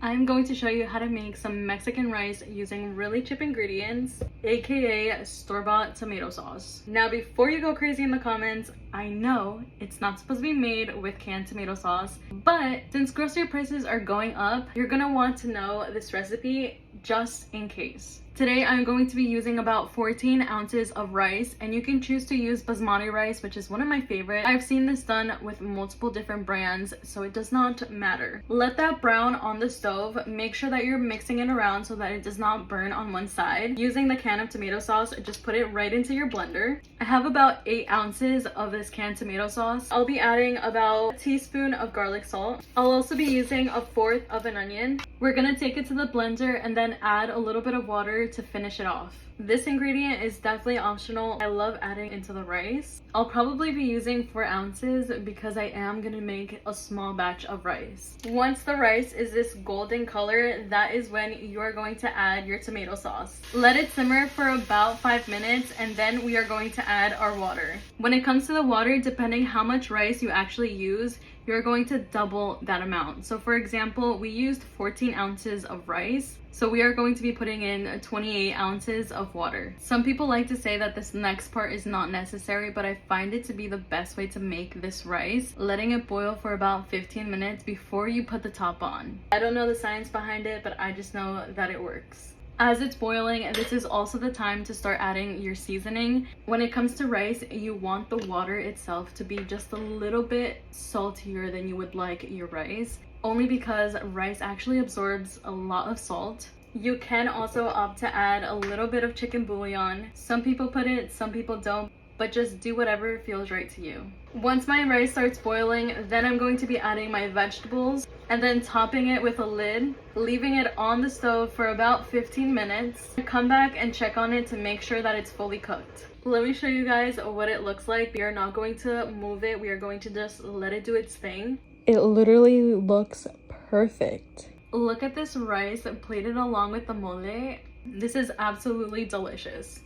I'm going to show you how to make some Mexican rice using really cheap ingredients, aka store-bought tomato sauce. Now, before you go crazy in the comments, I know it's not supposed to be made with canned tomato sauce, but since grocery prices are going up, you're gonna want to know this recipe just in case. Today, I'm going to be using about 14 ounces of rice, and you can choose to use basmati rice, which is one of my favorite. I've seen this done with multiple different brands, so it does not matter. Let that brown on the stove. Make sure that you're mixing it around so that it does not burn on one side. Using the can of tomato sauce, just put it right into your blender. I have about 8 ounces of this canned tomato sauce. I'll be adding about a teaspoon of garlic salt. I'll also be using 1/4 of an onion. We're gonna take it to the blender and then add a little bit of water to finish it off. This ingredient is definitely optional. I love adding into the rice. I'll probably be using 4 ounces because I am gonna make a small batch of rice. Once the rice is this golden color, that is when you are going to add your tomato sauce. Let it simmer for about 5 minutes and then we are going to add our water. When it comes to the water, depending how much rice you actually use, you're going to double that amount. So for example, we used 14 ounces of rice. So we are going to be putting in 28 ounces of water. Some people like to say that this next part is not necessary, but I find it to be the best way to make this rice, letting it boil for about 15 minutes before you put the top on. I don't know the science behind it, but I just know that it works. As it's boiling, this is also the time to start adding your seasoning. When it comes to rice, you want the water itself to be just a little bit saltier than you would like your rice, only because rice actually absorbs a lot of salt. You can also opt to add a little bit of chicken bouillon. Some people put it, some people don't, but just do whatever feels right to you. Once my rice starts boiling, then I'm going to be adding my vegetables and then topping it with a lid, leaving it on the stove for about 15 minutes. Come back and check on it to make sure that it's fully cooked. Let me show you guys what it looks like. We are not going to move it. We are going to just let it do its thing. It literally looks perfect. Look at this rice plated along with the mole. This is absolutely delicious.